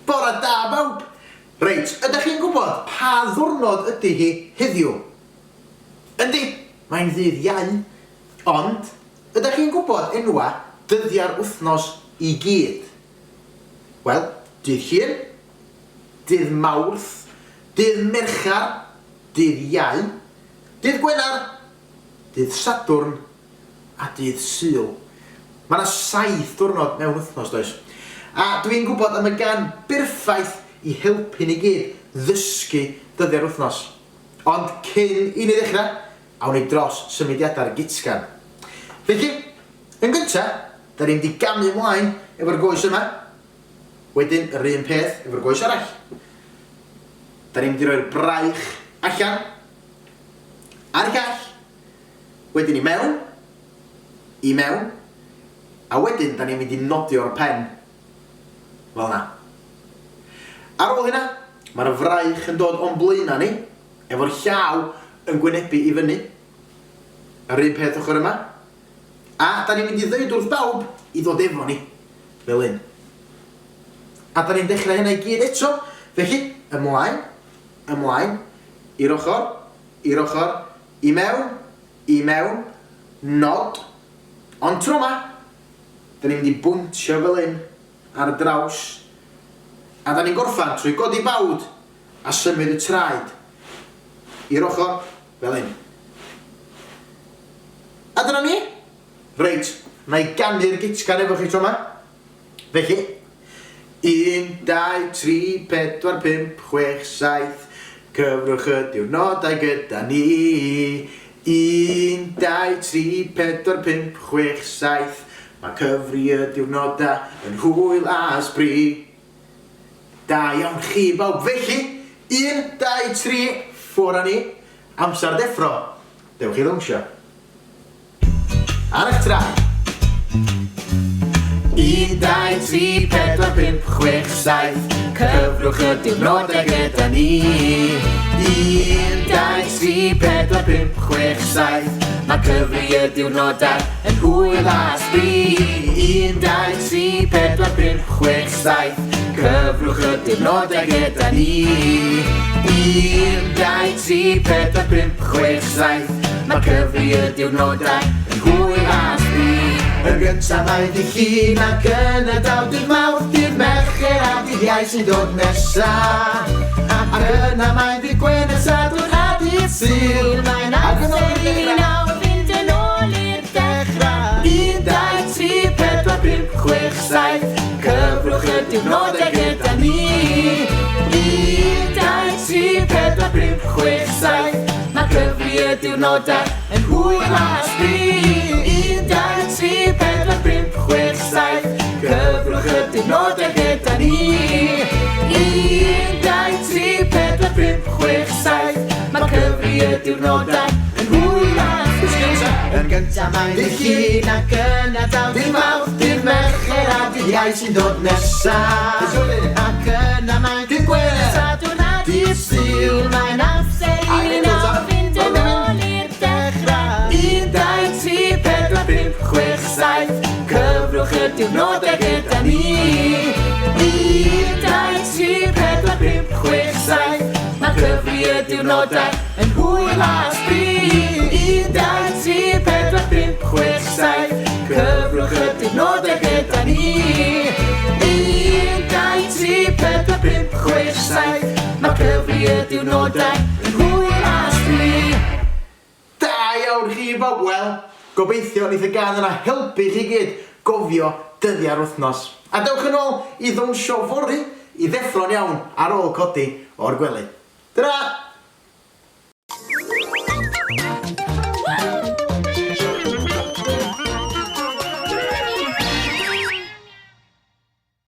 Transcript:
Bore da bawb! Reit, ydych chi'n gwybod pa ddwrnod ydy hi heddiw? Yndi, mae'n ddydd Iau, ond ydych chi'n gwybod enwa dyddiau'r wythnos i gyd? Wel, dydd Llun, dydd Mawrth, dydd Merchar, dydd Iau, dydd Gwener, dydd Sadwrn a dydd Sul. Mae yna 7 diwrnod mewn wythnos, does? A dwi'n gwybod am y gan berffaith i helpu ni gyd ddysgu dyddiau'r wythnos. Ond cyn i ni ddechrau, awn ni dros symudiadau'r gitsgan. Felly, yn gyntaf, da ni'n mynd i gamu ymlaen efo'r goes yma. Wedyn, yr un peth efo'r goes arall. Da ni'n mynd i roi'r braich allan, ar gall, wedyn i mewn, a wedyn da ni'n mynd i nodio'r pen, fel yna. Ar ôl hynna, mae'r fraich yn dod o'n blaena ni, efo'r llaw yn gwynebu i fyny. Yr un peth ochr yma. A da ni'n mynd i ddweud wrth bawb i ddod efo ni, fel hyn. A da ni'n dechrau hynna i gyd eto, felly, ymlaen, i'r ochr, i mewn, nod. Ond tro yma, da ni'n mynd i bwyntio fel hyn ar draws. A da ni'n gorffan trwy godi bawd a symud y traed i'r ochr fel hyn. A dyna ni. Reit, na i gannu'r gitsgan efo chi tro yma. Felly, 1, 2, 3, 4, 5, 6, 7, cyfrwch y diwrnodau gyda ni. 1, 2, 3, 4, 5, 6, 7, mae cyfri y diwrnodau yn hwyl a sbri. Da iawn chi bawb. Felly, 1, 2, 3, ffwr â ni. Amser deffro. Dewch i ddawnsio. Ar eich traed. 1, 2, 3, 4, 5, 6, 7, cyfrwch y diwrnodau gyda ni. 1, 2, 3, 4, 5, 6, 7, mae cyfri y diwrnodau yn hwyl a sbri. 1, 2, 3, 4, 5, 6, 7, cyfrwch y diwrnodau gyda ni. 1, 2, 3, 4, 5, 6, 7, mae cyfri y diwrnodau yn hwyl a sbri. Yn gyntaf mae dydd Llun ac yn y daw dydd Mawrth, dydd Mercher a dydd Iau sy'n dod nesa. Ac yna mae dydd Gwener, Sadwrn a dydd Sul. Mae'n amser i nawr fynd yn ôl i'r dechrau. 1, 2, 3, 4, 5, 6, 7, cyfrwch y diwrnodau gyda ni. 1, 2, 3, 4, 5, 6, 7, mae cyfri y diwrnodau yn hwyl a sbri. 1, 2, 3, 4, 5, 6, 7, cyfrwch y diwrnodau gyda ni. 1, 2, 3, 4, 5, 6, 7, mae cyfri y diwrnodau yn hwyl a sbri. Yn gyntaf mae dydd Llun ac yn y daw dydd Mawrth, dydd Mercher a dydd Iau sy'n dod nesa. Ac yna mae dydd Gwener, Sadwrn a dydd Sul. Mae'n amser i nawr fynd yn ôl i'r dechrau. 1, 2, 3, 4, 5, 6, 7, cyfrwch y diwrnodau gyda ni. 1, 2, 3, 4, 5, 6, 7, mae cyfri y diwrnodau yn hwyl a sbri. 1, 2, 3, 4, 5, 6, 7, cyfrwch y diwrnodau gyda ni. 1, 2, 3, 4, 5, 6, 7, mae cyfri y diwrnodau yn hwyl a sbri. Da iawn chi bawb. Wel, gobeithio wneith y gan yna helpu chi gyd gofio dyddiau'r wythnos. A dewch yn ôl i ddawnsio fory i ddeffro'n iawn ar ôl codi o'r gwely. Tara!